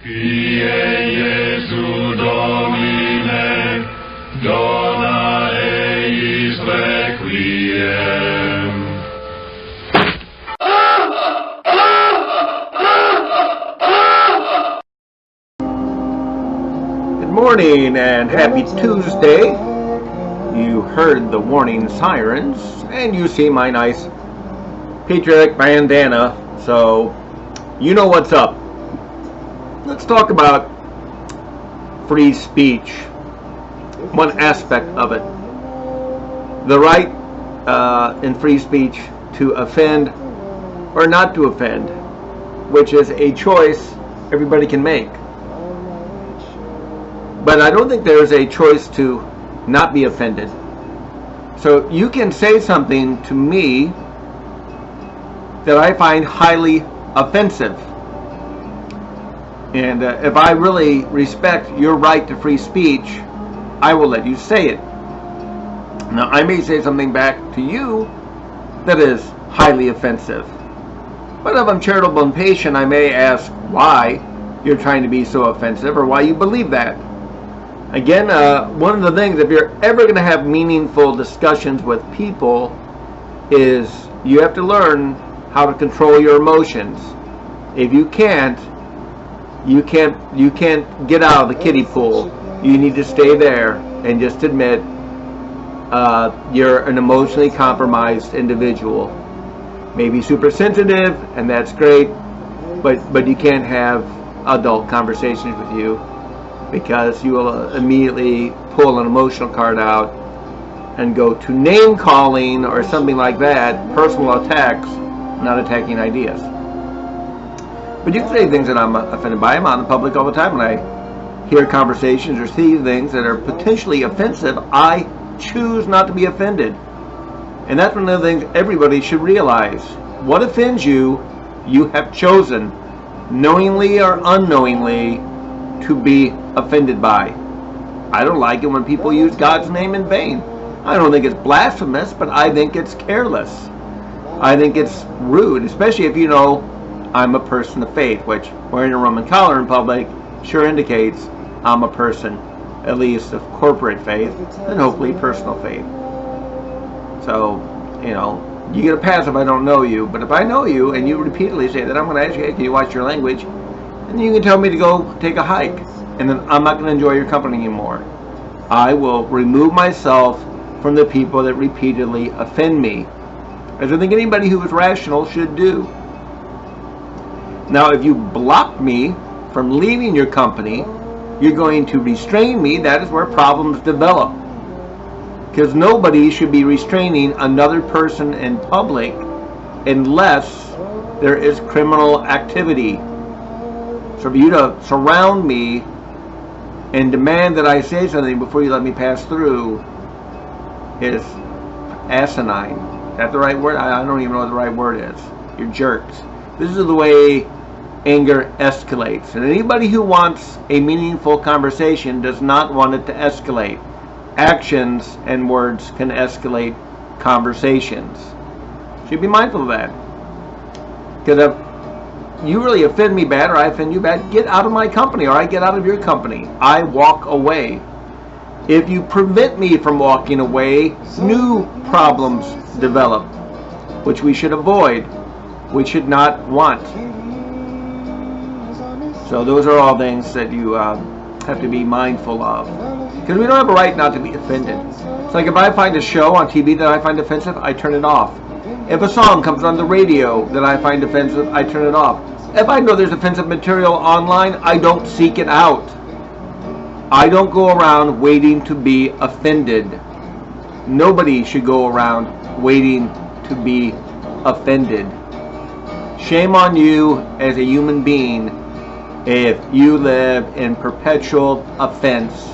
Kyrie Jesu Domine, dona eis requiem. Good morning and happy Tuesday. You heard the warning sirens and you see my nice patriotic bandana, so you know what's up. Let's talk about free speech, one aspect of it. The right in free speech to offend or not to offend, which is a choice everybody can make. But I don't think there's a choice to not be offended. So you can say something to me that I find highly offensive. And if I really respect your right to free speech, I will let you say it. Now, I may say something back to you that is highly offensive. But if I'm charitable and patient, I may ask why you're trying to be so offensive or why you believe that. Again, one of the things, if you're ever going to have meaningful discussions with people, is you have to learn how to control your emotions. If you can't get out of the kiddie pool. You need to stay there and just admit you're an emotionally compromised individual. Maybe super sensitive, and that's great, but you can't have adult conversations with you because you will immediately pull an emotional card out and go to name calling or something like that, personal attacks, not attacking ideas. But you can say things that I'm offended by. I'm out in public all the time when I hear conversations or see things that are potentially offensive. I choose not to be offended. And that's one of the things everybody should realize. What offends you, you have chosen, knowingly or unknowingly, to be offended by. I don't like it when people use God's name in vain. I don't think it's blasphemous, but I think it's careless. I think it's rude, especially if you know I'm a person of faith, which wearing a Roman collar in public sure indicates I'm a person, at least of corporate faith, and hopefully personal faith. So, you get a pass if I don't know you, but if I know you and you repeatedly say that, I'm going to ask you, hey, can you watch your language? And you can tell me to go take a hike, and then I'm not going to enjoy your company anymore. I will remove myself from the people that repeatedly offend me, as I think anybody who is rational should do. Now, if you block me from leaving your company, you're going to restrain me. That is where problems develop. Because nobody should be restraining another person in public unless there is criminal activity. So for you to surround me and demand that I say something before you let me pass through is asinine. Is that the right word? I don't even know what the right word is. You're jerks. This is the way anger escalates. And anybody who wants a meaningful conversation does not want it to escalate. Actions and words can escalate conversations. You should be mindful of that. Because if you really offend me bad or I offend you bad, get out of my company or I get out of your company. I walk away. If you prevent me from walking away, new problems develop, which we should avoid, we should not want. So those are all things that you have to be mindful of. Because we don't have a right not to be offended. It's like if I find a show on TV that I find offensive, I turn it off. If a song comes on the radio that I find offensive, I turn it off. If I know there's offensive material online, I don't seek it out. I don't go around waiting to be offended. Nobody should go around waiting to be offended. Shame on you as a human being if you live in perpetual offense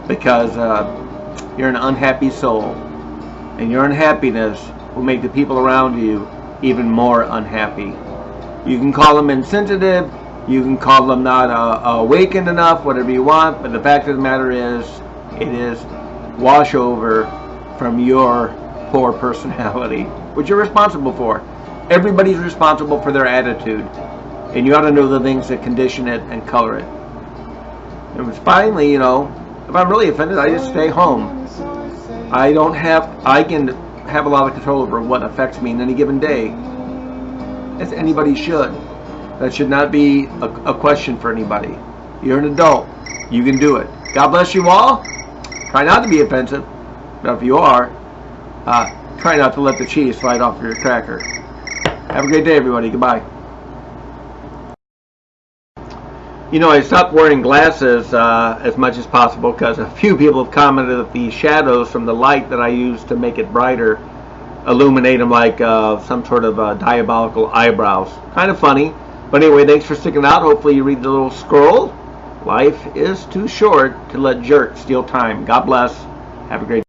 because you're an unhappy soul, and your unhappiness will make the people around you even more unhappy. You can call them insensitive, you can call them not awakened enough, whatever you want, but the fact of the matter is, it is wash over from your poor personality, which you're responsible for. Everybody's responsible for their attitude. And you ought to know the things that condition it and color it. And finally, if I'm really offended, I just stay home. I can have a lot of control over what affects me in any given day, as anybody should. That should not be a question for anybody. You're an adult. You can do it. God bless you all. Try not to be offensive, but if you are, try not to let the cheese slide off your cracker. Have a great day, everybody. Goodbye. I stopped wearing glasses as much as possible because a few people have commented that the shadows from the light that I use to make it brighter illuminate them like some sort of diabolical eyebrows. Kind of funny. But anyway, thanks for sticking out. Hopefully you read the little scroll. Life is too short to let jerks steal time. God bless. Have a great day.